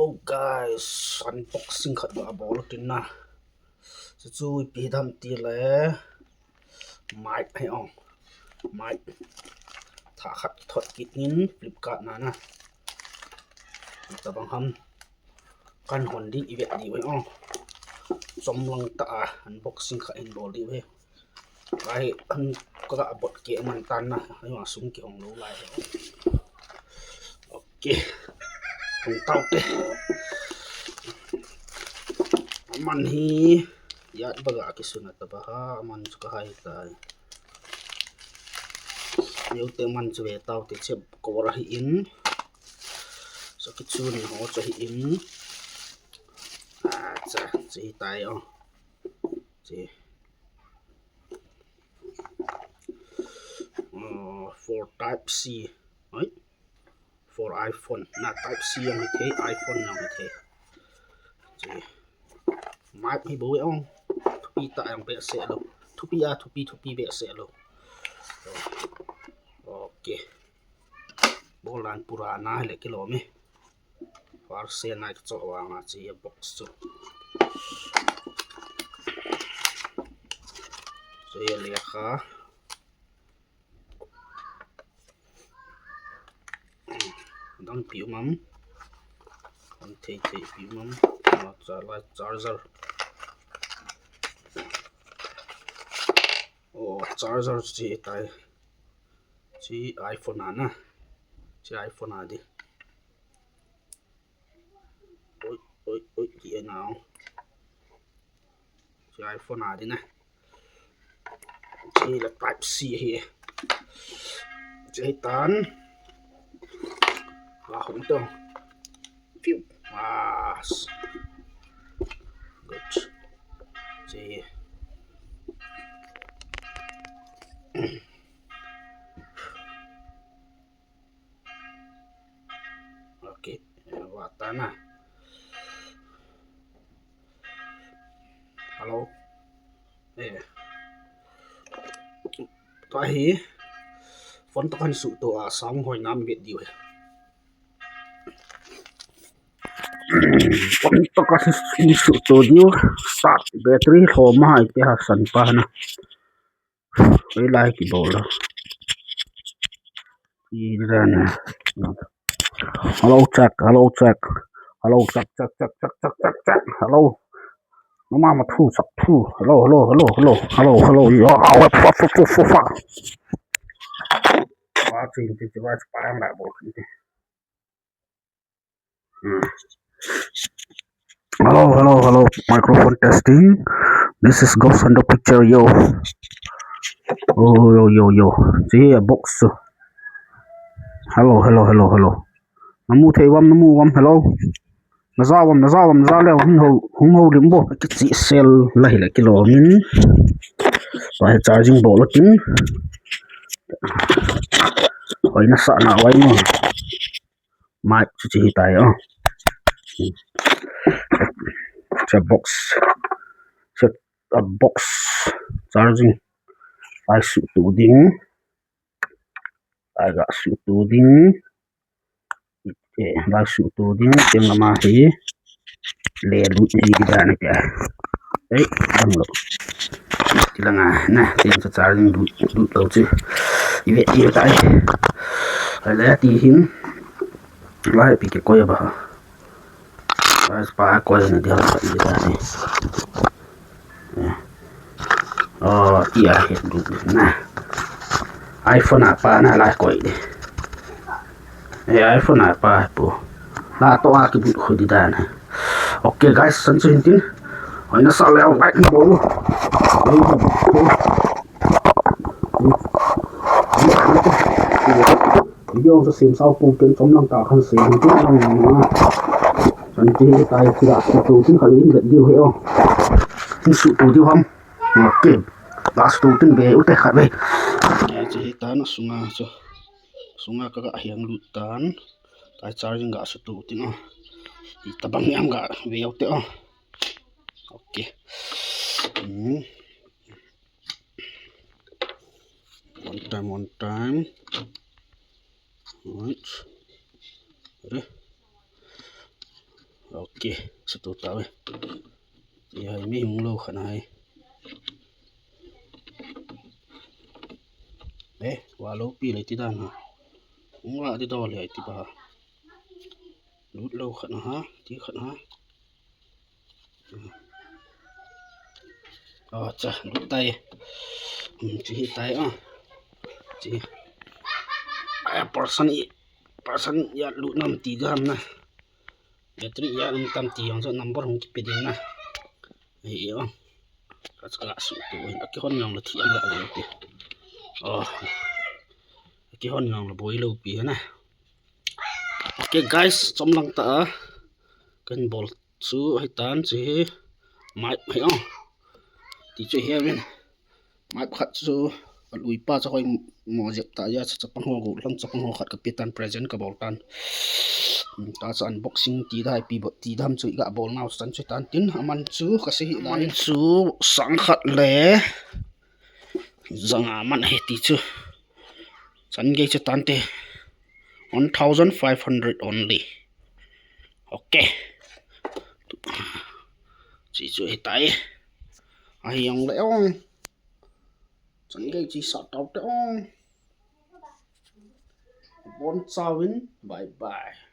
Hello guys, unboxing khat ba bol tin na. Chu pi dam ti le mic hai ong. Mic tha khat thot kit nin Flipkart na na. Ta bang ham kan hon di iwet di wai ong. Som lang ta unboxing khat in bol di we. Ai an ko ga bot ke man tan na, ai ma sung ki ong lo lai. Okay. Không tao thế man hi ya baga ki sunat ba ha man ka hai tai eu te man chwe tao te che ko ra hi in so ki chun ho cha hi in cha chi tai o chi for type C right for iPhone na type C yang the iPhone yang the chi mic hi bo ong thupi ta yang be se lo thupi be se lo okay bolan purana le kilo me par se na cho wa nga chi box chu so ye le kha dang piu mam an thei piu mam la charger charger chi tai chi iPhone na chi iPhone di oi ki nào chi iPhone di na chi là type C hi chi tan là hung tong phiu good chi okay wata na hello ta hi phone to kan su to sang hoi nam bet di we phone to kan su to di start battery homa ite ha san pa na we like ki bol hello check hello nó mà thu sắp thu hello quá trình thì chỉ vai spam lại bộ gì hello microphone testing this is Ghost on the picture yo yo see a box hello namu thei wam hello na za le hung ho lim bo ki chi sel la hi la kilo min pa charging bo lotin oi na sa na wai mo mic chu chi tai cha box charging ai su tu ding ai ga su tu ding ba su tu ding tem ma hi le lu ji da na ka ang lo tilanga na tem sa charging du to chi iwe ti tai ai la ti hin lai pi ke ko ya ba pa ko ni dia sa i da ni iya het du na iPhone apa na la ko ide iPhone apa po la to a ki bu khodi da na okay guys san chu tin oi na sa le au like ni bo video sa sim sau pu ken som lang ta khan se ni lang na san ti tai ki da su tu tin khali in di he o ni su tu di ham okay last tu tin be u te khat be chi ta na sunga ka hiang lu tan tai charging ga su tu tin ta bang yam ga ve yo te okay one time right ok sẽ tụt tao thì hay mi hung lâu khả này đấy và lâu pi lại tí đàn hả cũng là tí đo lại tí bà lút lâu khả hả tí khả hả chà lút tay chỉ tay chỉ person ya lút năm tí gam nè battery ya năm tam tí ông cho number không kịp định nè hiểu không các sự tuổi cái con nhong là thiệt là rồi cái con nhong là bôi lâu bì nè ok guys trong lăng ta cần ball su hay tan chỉ máy hay không thì chơi heo bên máy khát su lùi pa cho coi mò dẹp ta ya chắc bằng hồ gỗ lăng chắc bằng hồ khát cái pitan present cái ball tan ta sẽ unboxing tí đại pi bot tí đam chui gạ ball nào sẵn chơi tan tin aman su cái gì lại su sáng khát lẽ rằng aman hết tí chứ sẵn gây cho tan tê 1,500 only ok chỉ chơi tay ai ông lẽo sẵn gây chỉ sợ tao đó 1,000 bye bye